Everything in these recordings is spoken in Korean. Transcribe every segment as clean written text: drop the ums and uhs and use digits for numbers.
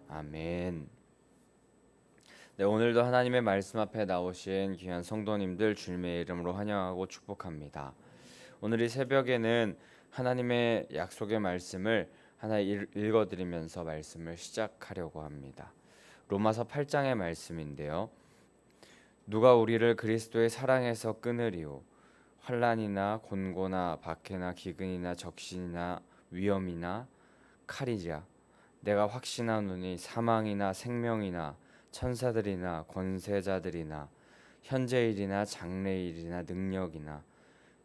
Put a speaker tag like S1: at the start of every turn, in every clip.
S1: 아멘. 네, 오늘도 하나님의 말씀 앞에 나오신 귀한 성도님들 주님의 이름으로 환영하고 축복합니다. 오늘 이 새벽에는 하나님의 약속의 말씀을 하나 읽어드리면서 말씀을 시작하려고 합니다. 로마서 8장의 말씀인데요. 누가 우리를 그리스도의 사랑에서 끊으리요? 환난이나 곤고나 박해나 기근이나 적신이나 위험이나 칼이랴. 내가 확신하노니 사망이나 생명이나 천사들이나 권세자들이나 현재일이나 장래일이나 능력이나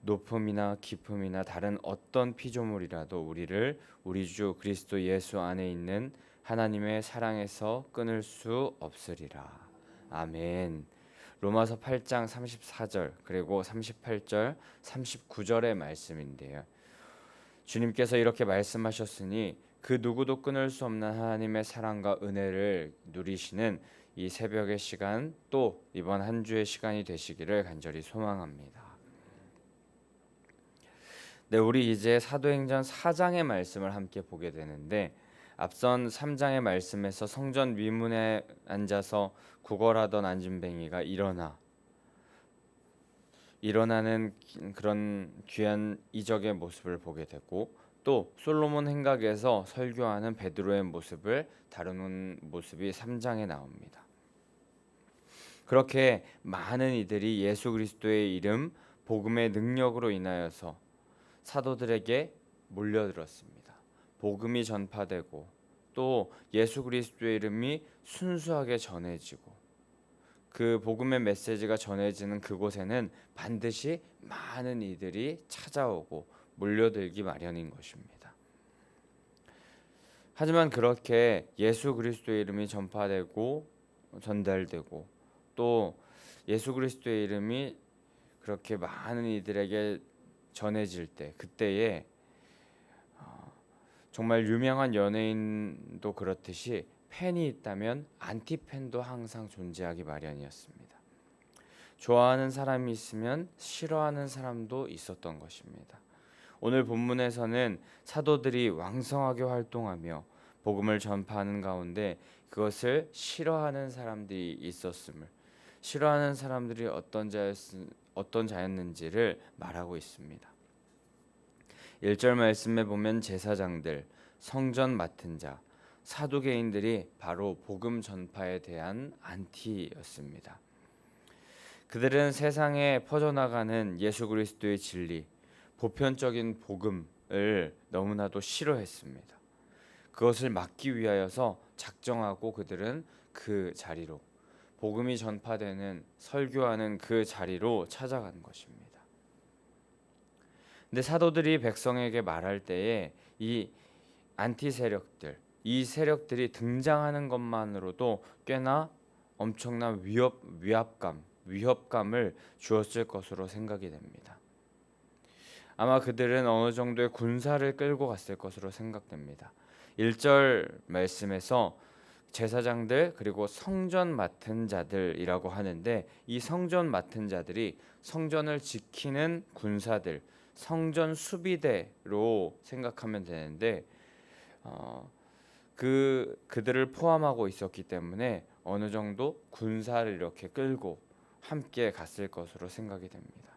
S1: 높음이나 깊음이나 다른 어떤 피조물이라도 우리를 우리 주 그리스도 예수 안에 있는 하나님의 사랑에서 끊을 수 없으리라. 아멘. 로마서 8장 34절 그리고 38절 39절의 말씀인데요. 주님께서 이렇게 말씀하셨으니 그 누구도 끊을 수 없는 하나님의 사랑과 은혜를 누리시는 이 새벽의 시간, 또 이번 한 주의 시간이 되시기를 간절히 소망합니다. 네, 우리 이제 사도행전 4장의 말씀을 함께 보게 되는데, 앞선 3장의 말씀에서 성전 위문에 앉아서 구걸하던 안진뱅이가 일어나는 그런 귀한 이적의 모습을 보게 되고, 또 솔로몬 행각에서 설교하는 베드로의 모습을 다루는 모습이 3장에 나옵니다. 그렇게 많은 이들이 예수 그리스도의 이름, 복음의 능력으로 인하여서 사도들에게 몰려들었습니다. 복음이 전파되고 또 예수 그리스도의 이름이 순수하게 전해지고 그 복음의 메시지가 전해지는 그곳에는 반드시 많은 이들이 찾아오고 몰려들기 마련인 것입니다. 하지만 그렇게 예수 그리스도의 이름이 전파되고 전달되고 또 예수 그리스도의 이름이 그렇게 많은 이들에게 전해질 때, 그때에 정말 유명한 연예인도 그렇듯이 팬이 있다면 안티팬도 항상 존재하기 마련이었습니다. 좋아하는 사람이 있으면 싫어하는 사람도 있었던 것입니다. 오늘 본문에서는 사도들이 왕성하게 활동하며 복음을 전파하는 가운데 그것을 싫어하는 사람들이 있었음을, 싫어하는 사람들이 어떤 자였는지를 말하고 있습니다. 1절 말씀에 보면 제사장들, 성전 맡은 자, 사두개인들이 바로 복음 전파에 대한 안티였습니다. 그들은 세상에 퍼져나가는 예수 그리스도의 진리, 보편적인 복음을 너무나도 싫어했습니다. 그것을 막기 위하여서 작정하고 그들은 그 자리로, 복음이 전파되는 설교하는 그 자리로 찾아간 것입니다. 근데 사도들이 백성에게 말할 때에 이 안티 세력들, 이 세력들이 등장하는 것만으로도 꽤나 엄청난 위협감을 주었을 것으로 생각이 됩니다. 아마 그들은 어느 정도의 군사를 끌고 갔을 것으로 생각됩니다. 1절 말씀에서 제사장들 그리고 성전 맡은 자들이라고 하는데, 이 성전 맡은 자들이 성전을 지키는 군사들, 성전 수비대로 생각하면 되는데 그들을 포함하고 있었기 때문에 어느 정도 군사를 이렇게 끌고 함께 갔을 것으로 생각이 됩니다.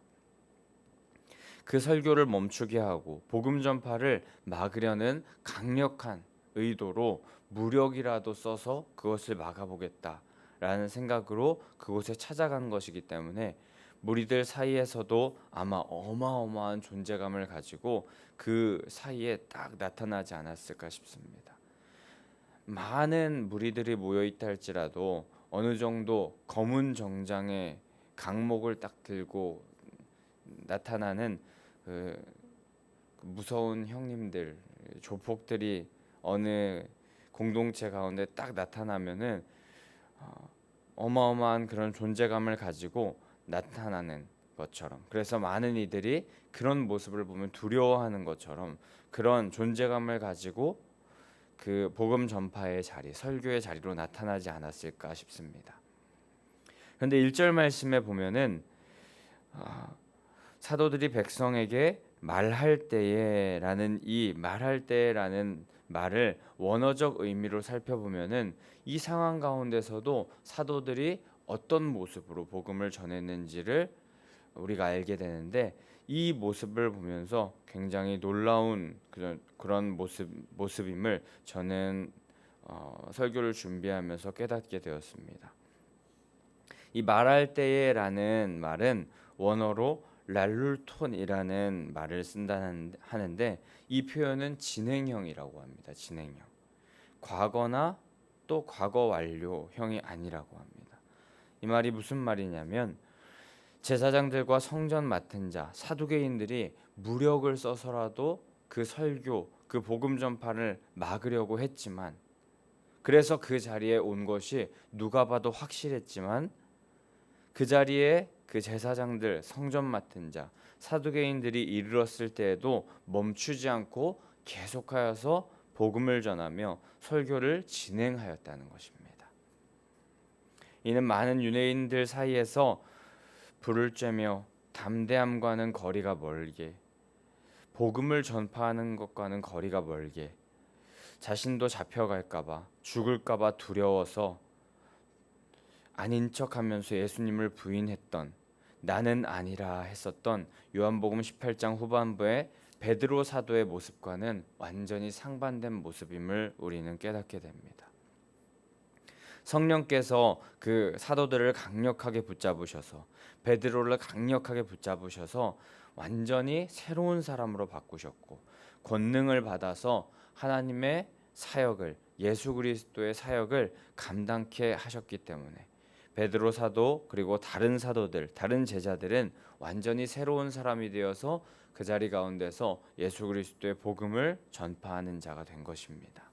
S1: 그 설교를 멈추게 하고 복음 전파를 막으려는 강력한 의도로 무력이라도 써서 그것을 막아보겠다라는 생각으로 그곳에 찾아간 것이기 때문에 무리들 사이에서도 아마 어마어마한 존재감을 가지고 그 사이에 딱 나타나지 않았을까 싶습니다. 많은 무리들이 모여있다 할지라도 어느 정도 검은 정장에 강목을 딱 들고 나타나는 그 무서운 형님들, 조폭들이 어느 공동체 가운데 딱 나타나면은 어마어마한 그런 존재감을 가지고 나타나는 것처럼, 그래서 많은 이들이 그런 모습을 보면 두려워하는 것처럼 그런 존재감을 가지고 그 복음 전파의 자리, 설교의 자리로 나타나지 않았을까 싶습니다. 그런데 1절 말씀에 보면은 사도들이 백성에게 말할 때에라는 이 말할 때라는 말을 원어적 의미로 살펴보면은 이 상황 가운데서도 사도들이 어떤 모습으로 복음을 전했는지를 우리가 알게 되는데, 이 모습을 보면서 굉장히 놀라운 그런 모습임을 저는 설교를 준비하면서 깨닫게 되었습니다. 이 말할 때에라는 말은 원어로 랄룰톤이라는 말을 하는데, 이 표현은 진행형이라고 합니다. 진행형. 과거나 또 과거 완료형이 아니라고 합니다. 이 말이 무슨 말이냐면, 제사장들과 성전 맡은 자, 사두개인들이 무력을 써서라도 그 설교, 그 복음 전파를 막으려고 했지만, 그래서 그 자리에 온 것이 누가 봐도 확실했지만, 그 자리에 그 제사장들, 성전 맡은 자, 사두개인들이 이르렀을 때에도 멈추지 않고 계속하여서 복음을 전하며 설교를 진행하였다는 것입니다. 이는 많은 유대인들 사이에서 불을 쬐며 담대함과는 거리가 멀게, 복음을 전파하는 것과는 거리가 멀게, 자신도 잡혀갈까봐, 죽을까봐 두려워서 아닌 척하면서 예수님을 부인했던, 나는 아니라 했었던 요한복음 18장 후반부의 베드로 사도의 모습과는 완전히 상반된 모습임을 우리는 깨닫게 됩니다. 성령께서 그 사도들을 강력하게 붙잡으셔서, 베드로를 강력하게 붙잡으셔서 완전히 새로운 사람으로 바꾸셨고, 권능을 받아서 하나님의 사역을, 예수 그리스도의 사역을 감당케 하셨기 때문에 베드로 사도 그리고 다른 사도들, 다른 제자들은 완전히 새로운 사람이 되어서 그 자리 가운데서 예수 그리스도의 복음을 전파하는 자가 된 것입니다.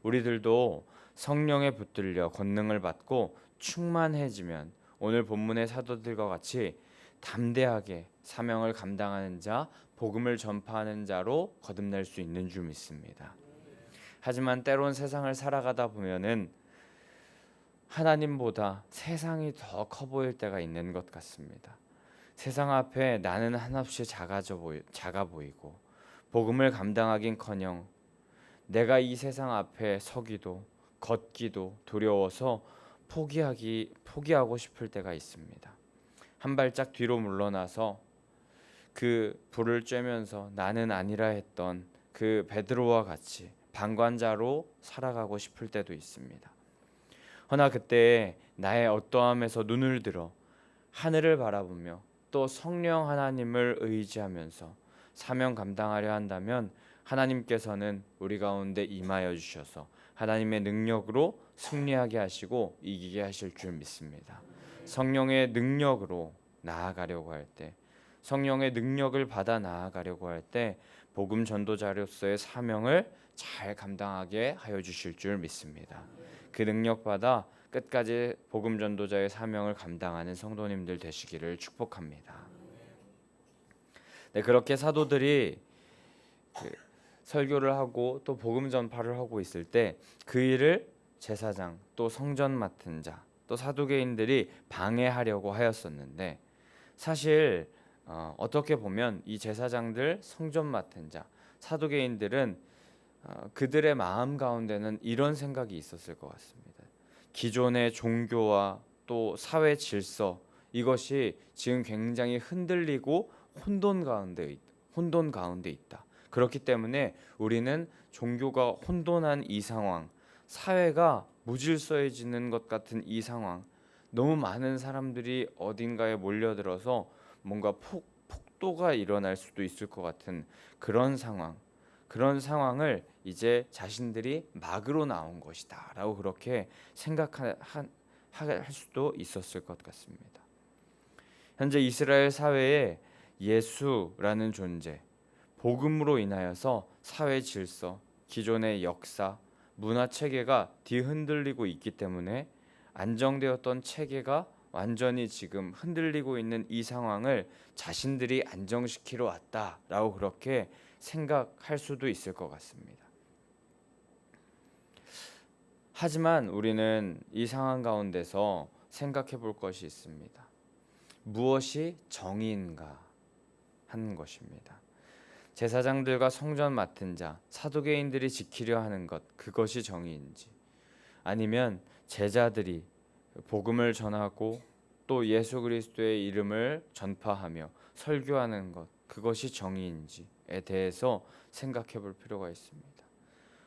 S1: 우리들도 성령에 붙들려 권능을 받고 충만해지면 오늘 본문의 사도들과 같이 담대하게 사명을 감당하는 자, 복음을 전파하는 자로 거듭날 수 있는 줄 믿습니다. 하지만 때론 세상을 살아가다 보면은 하나님보다 세상이 더 커 보일 때가 있는 것 같습니다. 세상 앞에 나는 한없이 작아 보이고, 복음을 감당하긴커녕 내가 이 세상 앞에 서기도 걷기도 두려워서 포기하고 싶을 때가 있습니다. 한 발짝 뒤로 물러나서 그 불을 쬐면서 나는 아니라 했던 그 베드로와 같이 방관자로 살아가고 싶을 때도 있습니다. 허나 그때 나의 어떠함에서 눈을 들어 하늘을 바라보며 또 성령 하나님을 의지하면서 사명 감당하려 한다면 하나님께서는 우리 가운데 임하여 주셔서 하나님의 능력으로 승리하게 하시고 이기게 하실 줄 믿습니다. 성령의 능력으로 나아가려고 할 때, 성령의 능력을 받아 나아가려고 할 때 복음 전도자로서의 사명을 잘 감당하게 하여 주실 줄 믿습니다. 그 능력 받아 끝까지 복음 전도자의 사명을 감당하는 성도님들 되시기를 축복합니다. 네, 그렇게 사도들이 설교를 하고 또 복음 전파를 하고 있을 때 그 일을 제사장, 또 성전 맡은 자, 또 사두개인들이 방해하려고 하였었는데, 사실 어떻게 보면 이 제사장들, 성전 맡은 자, 사두개인들은 그들의 마음 가운데는 이런 생각이 있었을 것 같습니다. 기존의 종교와 또 사회 질서, 이것이 지금 굉장히 흔들리고 혼돈 가운데 있다. 그렇기 때문에 우리는 종교가 혼돈한 이 상황, 사회가 무질서해지는 것 같은 이 상황, 너무 많은 사람들이 어딘가에 몰려들어서 뭔가 폭도가 일어날 수도 있을 것 같은 그런 상황을 이제 자신들이 막으로 나온 것이다 라고 그렇게 생각할 수도 있었을 것 같습니다. 현재 이스라엘 사회에 예수라는 존재, 복음으로 인하여서 사회 질서, 기존의 역사, 문화 체계가 뒤흔들리고 있기 때문에 안정되었던 체계가 완전히 지금 흔들리고 있는 이 상황을 자신들이 안정시키러 왔다라고 그렇게 생각할 수도 있을 것 같습니다. 하지만 우리는 이 상황 가운데서 생각해 볼 것이 있습니다. 무엇이 정의인가 하는 것입니다. 제사장들과 성전 맡은 자, 사두개인들이 지키려 하는 것, 그것이 정의인지, 아니면 제자들이 복음을 전하고 또 예수 그리스도의 이름을 전파하며 설교하는 것, 그것이 정의인지에 대해서 생각해 볼 필요가 있습니다.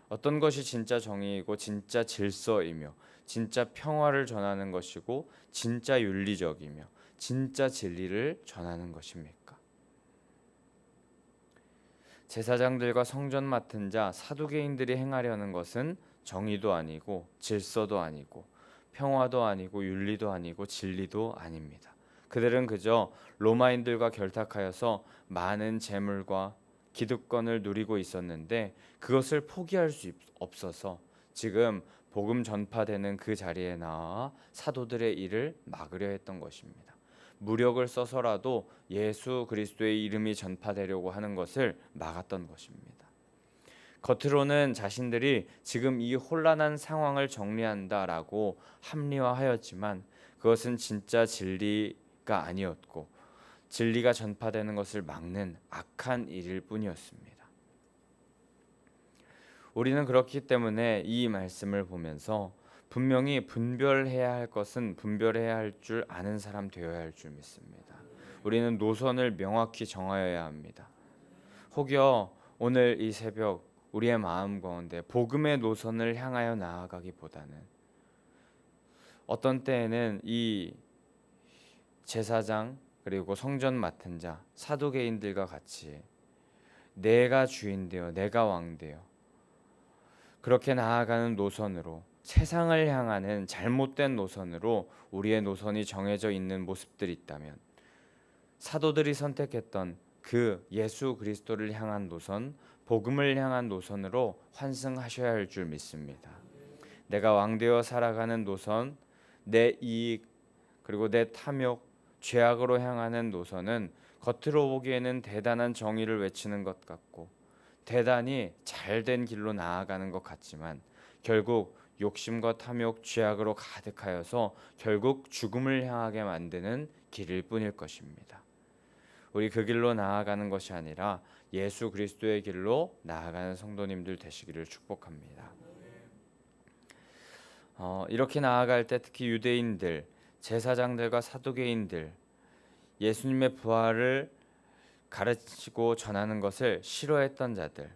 S1: 어떤 것이 진짜 정의이고 진짜 질서이며 진짜 평화를 전하는 것이고 진짜 윤리적이며 진짜 진리를 전하는 것입니까? 제사장들과 성전 맡은 자, 사두개인들이 행하려는 것은 정의도 아니고 질서도 아니고 평화도 아니고 윤리도 아니고 진리도 아닙니다. 그들은 그저 로마인들과 결탁하여서 많은 재물과 기득권을 누리고 있었는데 그것을 포기할 수 없어서 지금 복음 전파되는 그 자리에 나와 사도들의 일을 막으려 했던 것입니다. 무력을 써서라도 예수 그리스도의 이름이 전파되려고 하는 것을 막았던 것입니다. 겉으로는 자신들이 지금 이 혼란한 상황을 정리한다라고 합리화하였지만 그것은 진짜 진리가 아니었고 진리가 전파되는 것을 막는 악한 일일 뿐이었습니다. 우리는 그렇기 때문에 이 말씀을 보면서 분명히 분별해야 할 것은 분별해야 할 줄 아는 사람 되어야 할 줄 믿습니다. 우리는 노선을 명확히 정하여야 합니다. 혹여 오늘 이 새벽 우리의 마음 가운데 복음의 노선을 향하여 나아가기보다는 어떤 때에는 이 제사장 그리고 성전 맡은 자 사두개인들과 같이 내가 주인되어 내가 왕되어 그렇게 나아가는 노선으로 세상을 향하는 잘못된 노선으로 우리의 노선이 정해져 있는 모습들이 있다면 사도들이 선택했던 그 예수 그리스도를 향한 노선, 복음을 향한 노선으로 환승하셔야 할 줄 믿습니다. 내가 왕되어 살아가는 노선, 내 이익 그리고 내 탐욕, 죄악으로 향하는 노선은 겉으로 보기에는 대단한 정의를 외치는 것 같고 대단히 잘된 길로 나아가는 것 같지만 결국 욕심과 탐욕, 죄악으로 가득하여서 결국 죽음을 향하게 만드는 길일 뿐일 것입니다. 우리 그 길로 나아가는 것이 아니라 예수 그리스도의 길로 나아가는 성도님들 되시기를 축복합니다. 이렇게 나아갈 때 특히 유대인들, 제사장들과 사두개인들, 예수님의 부활을 가르치고 전하는 것을 싫어했던 자들,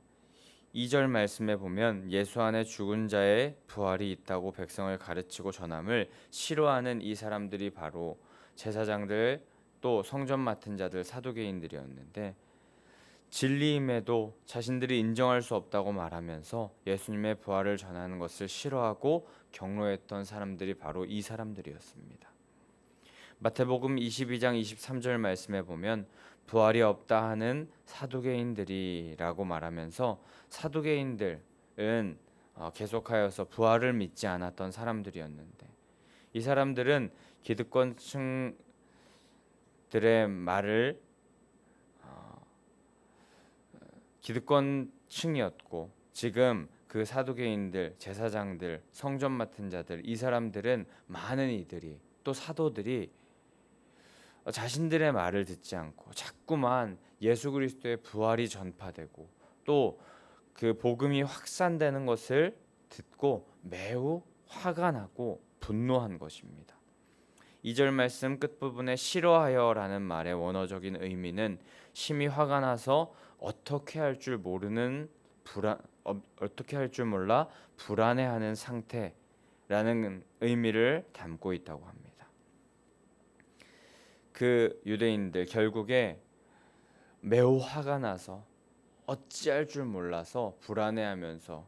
S1: 2절 말씀에 보면 예수 안에 죽은 자의 부활이 있다고 백성을 가르치고 전함을 싫어하는 이 사람들이 바로 제사장들 또 성전 맡은 자들 사두개인들이었는데 진리임에도 자신들이 인정할 수 없다고 말하면서 예수님의 부활을 전하는 것을 싫어하고 경로했던 사람들이 바로 이 사람들이었습니다. 마태복음 22장 23절 말씀에 보면 부활이 없다 하는 사두개인들이라고 말하면서 사두개인들은 계속하여서 부활을 믿지 않았던 사람들이었는데 이 사람들은 기득권층들의 말을 기득권층이었고 지금 그 사두개인들, 제사장들, 성전 맡은 자들 이 사람들은 많은 이들이 또 사도들이 자신들의 말을 듣지 않고 자꾸만 예수 그리스도의 부활이 전파되고 또 그 복음이 확산되는 것을 듣고 매우 화가 나고 분노한 것입니다. 2절 말씀 끝부분에 싫어하여라는 말의 원어적인 의미는 심히 화가 나서 어떻게 할 줄 모르는 어떻게 할 줄 몰라 불안해하는 상태라는 의미를 담고 있다고 합니다. 그 유대인들 결국에 매우 화가 나서 어찌할 줄 몰라서 불안해하면서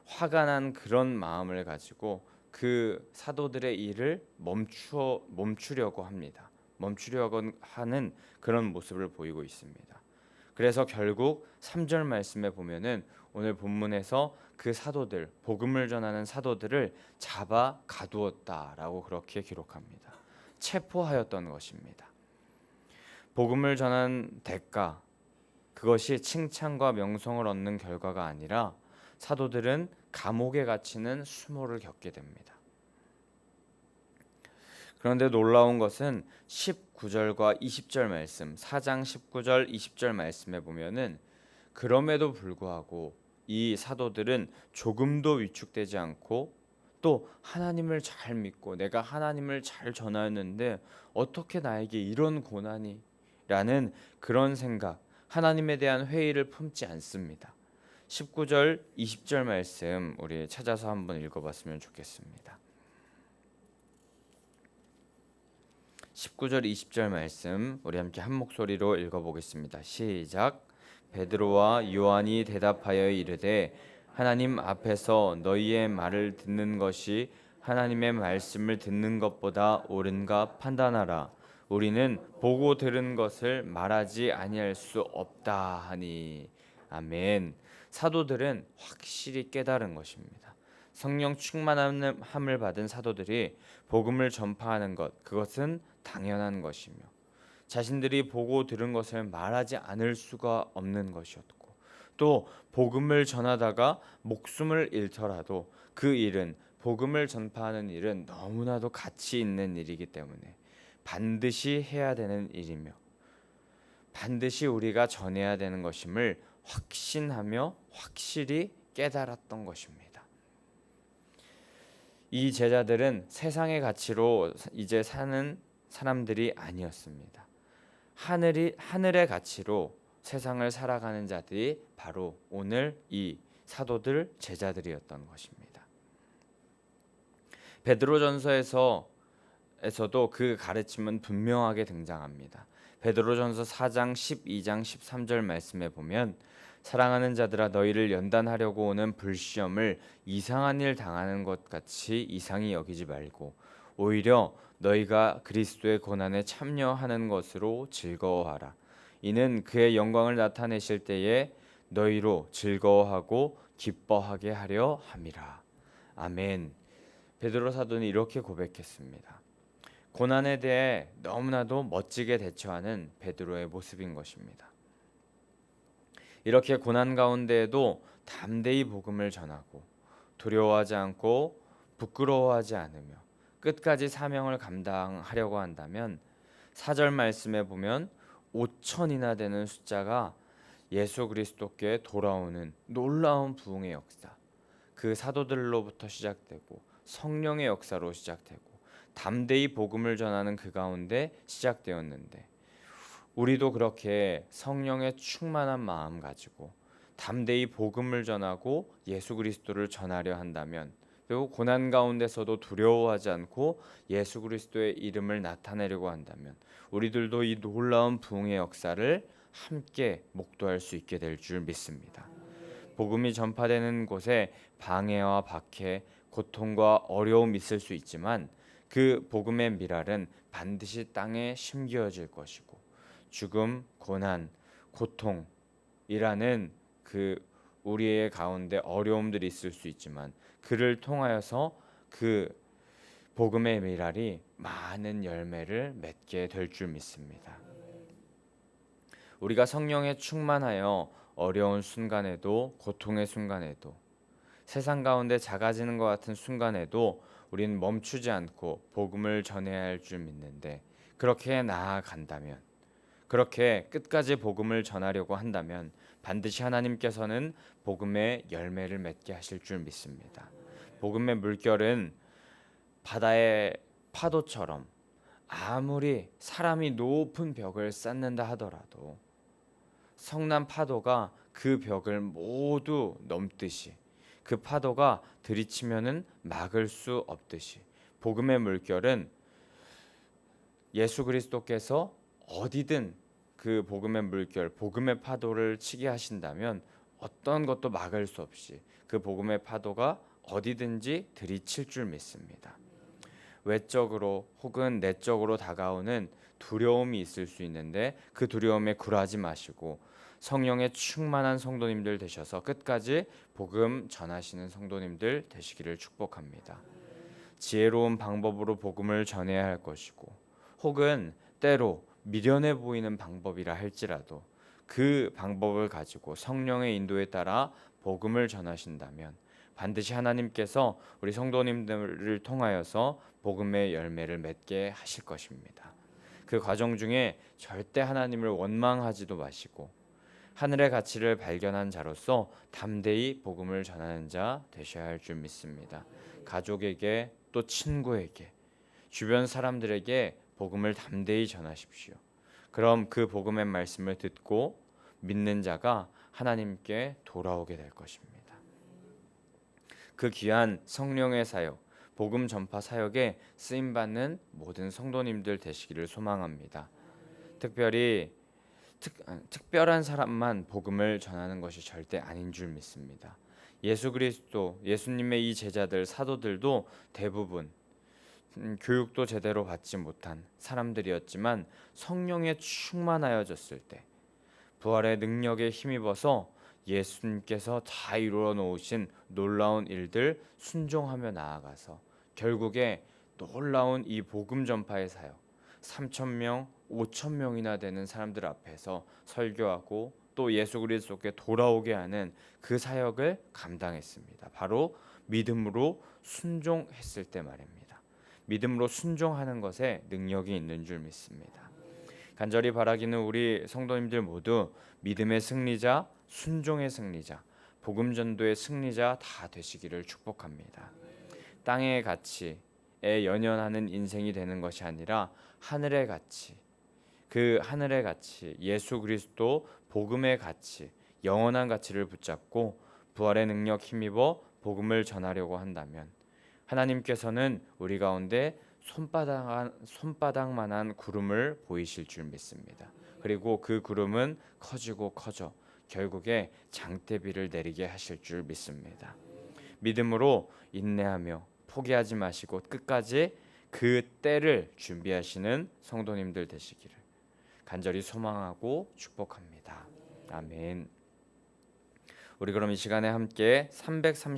S1: 화가 난 그런 마음을 가지고 그 사도들의 일을 멈추려고 합니다. 멈추려고 하는 그런 모습을 보이고 있습니다. 그래서 결국 3절 말씀에 보면은 오늘 본문에서 그 사도들, 복음을 전하는 사도들을 잡아 가두었다라고 그렇게 기록합니다. 체포하였던 것입니다. 복음을 전한 대가, 그것이 칭찬과 명성을 얻는 결과가 아니라 사도들은 감옥에 갇히는 수모를 겪게 됩니다. 그런데 놀라운 것은 19절과 20절 말씀, 4장 19절 20절 말씀에 보면은 그럼에도 불구하고 이 사도들은 조금도 위축되지 않고 또 하나님을 잘 믿고 내가 하나님을 잘 전하였는데 어떻게 나에게 이런 고난이 라는 그런 생각, 하나님에 대한 회의를 품지 않습니다. 19절 20절 말씀 우리 찾아서 한번 읽어봤으면 좋겠습니다. 19절 20절 말씀 우리 함께 한 목소리로 읽어보겠습니다. 시작. 베드로와 요한이 대답하여 이르되 하나님 앞에서 너희의 말을 듣는 것이 하나님의 말씀을 듣는 것보다 옳은가 판단하라. 우리는 보고 들은 것을 말하지 아니할 수 없다 하니. 아멘. 사도들은 확실히 깨달은 것입니다. 성령 충만함을 받은 사도들이 복음을 전파하는 것, 그것은 당연한 것이며 자신들이 보고 들은 것을 말하지 않을 수가 없는 것이었고 또 복음을 전하다가 목숨을 잃더라도 그 일은 복음을 전파하는 일은 너무나도 가치 있는 일이기 때문에 반드시 해야 되는 일이며 반드시 우리가 전해야 되는 것임을 확신하며 확실히 깨달았던 것입니다. 이 제자들은 세상의 가치로 이제 사는 사람들이 아니었습니다. 하늘의 가치로 세상을 살아가는 자들이 바로 오늘 이 사도들 제자들이었던 것입니다. 베드로전서에서도 그 가르침은 분명하게 등장합니다. 베드로전서 4장 12장 13절 말씀에 보면 사랑하는 자들아 너희를 연단하려고 오는 불시험을 이상한 일 당하는 것 같이 이상히 여기지 말고 오히려 너희가 그리스도의 고난에 참여하는 것으로 즐거워하라. 이는 그의 영광을 나타내실 때에 너희로 즐거워하고 기뻐하게 하려 함이라. 아멘. 베드로 사도는 이렇게 고백했습니다. 고난에 대해 너무나도 멋지게 대처하는 베드로의 모습인 것입니다. 이렇게 고난 가운데에도 담대히 복음을 전하고 두려워하지 않고 부끄러워하지 않으며 끝까지 사명을 감당하려고 한다면 4절 말씀에 보면 5천이나 되는 숫자가 예수 그리스도께 돌아오는 놀라운 부흥의 역사, 그 사도들로부터 시작되고 성령의 역사로 시작되고 담대히 복음을 전하는 그 가운데 시작되었는데 우리도 그렇게 성령의 충만한 마음 가지고 담대히 복음을 전하고 예수 그리스도를 전하려 한다면 그리고 고난 가운데서도 두려워하지 않고 예수 그리스도의 이름을 나타내려고 한다면 우리들도 이 놀라운 부흥의 역사를 함께 목도할 수 있게 될 줄 믿습니다. 복음이 전파되는 곳에 방해와 박해, 고통과 어려움이 있을 수 있지만 그 복음의 미랄은 반드시 땅에 심겨질 것이고 죽음, 고난, 고통이라는 그 우리의 가운데 어려움들이 있을 수 있지만 그를 통하여서 그 복음의 미랄이 많은 열매를 맺게 될 줄 믿습니다. 우리가 성령에 충만하여 어려운 순간에도 고통의 순간에도 세상 가운데 작아지는 것 같은 순간에도 우리는 멈추지 않고 복음을 전해야 할 줄 믿는데 그렇게 나아간다면 그렇게 끝까지 복음을 전하려고 한다면 반드시 하나님께서는 복음의 열매를 맺게 하실 줄 믿습니다. 복음의 물결은 바다의 파도처럼 아무리 사람이 높은 벽을 쌓는다 하더라도 성난 파도가 그 벽을 모두 넘듯이 그 파도가 들이치면은 막을 수 없듯이 복음의 물결은 예수 그리스도께서 어디든 그 복음의 물결, 복음의 파도를 치게 하신다면 어떤 것도 막을 수 없이 그 복음의 파도가 어디든지 들이칠 줄 믿습니다. 외적으로 혹은 내적으로 다가오는 두려움이 있을 수 있는데 그 두려움에 굴하지 마시고 성령의 충만한 성도님들 되셔서 끝까지 복음 전하시는 성도님들 되시기를 축복합니다. 지혜로운 방법으로 복음을 전해야 할 것이고 혹은 때로 미련해 보이는 방법이라 할지라도 그 방법을 가지고 성령의 인도에 따라 복음을 전하신다면 반드시 하나님께서 우리 성도님들을 통하여서 복음의 열매를 맺게 하실 것입니다. 그 과정 중에 절대 하나님을 원망하지도 마시고 하늘의 가치를 발견한 자로서 담대히 복음을 전하는 자 되셔야 할 줄 믿습니다. 가족에게 또 친구에게 주변 사람들에게 복음을 담대히 전하십시오. 그럼 그 복음의 말씀을 듣고 믿는 자가 하나님께 돌아오게 될 것입니다. 그 귀한 성령의 사역, 복음 전파 사역에 쓰임 받는 모든 성도님들 되시기를 소망합니다. 특별한 사람만 복음을 전하는 것이 절대 아닌 줄 믿습니다. 예수 그리스도, 예수님의 이 제자들, 사도들도 대부분 교육도 제대로 받지 못한 사람들이었지만 성령에 충만하여졌을 때 부활의 능력에 힘입어서 예수님께서 다 이루어 놓으신 놀라운 일들 순종하며 나아가서 결국에 놀라운 이 복음 전파의 사역 3,000명, 5,000명이나 되는 사람들 앞에서 설교하고 또 예수 그리스도께 돌아오게 하는 그 사역을 감당했습니다. 바로 믿음으로 순종했을 때 말입니다. 믿음으로 순종하는 것에 능력이 있는 줄 믿습니다. 간절히 바라기는 우리 성도님들 모두 믿음의 승리자, 순종의 승리자, 복음 전도의 승리자 다 되시기를 축복합니다. 땅의 가치에 연연하는 인생이 되는 것이 아니라 하늘의 가치, 그 하늘의 가치, 예수 그리스도 복음의 가치, 영원한 가치를 붙잡고 부활의 능력 힘입어 복음을 전하려고 한다면 하나님께서는 우리 가운데 손바닥만한 구름을 보이실 줄 믿습니다. 그리고 그 구름은 커지고 커져 결국에 장대비를 내리게 하실 줄 믿습니다. 믿음으로 인내하며 포기하지 마시고 끝까지 그 때를 준비하시는 성도님들 되시기를 간절히 소망하고 축복합니다. 아멘. 우리 그럼 이 시간에 함께 330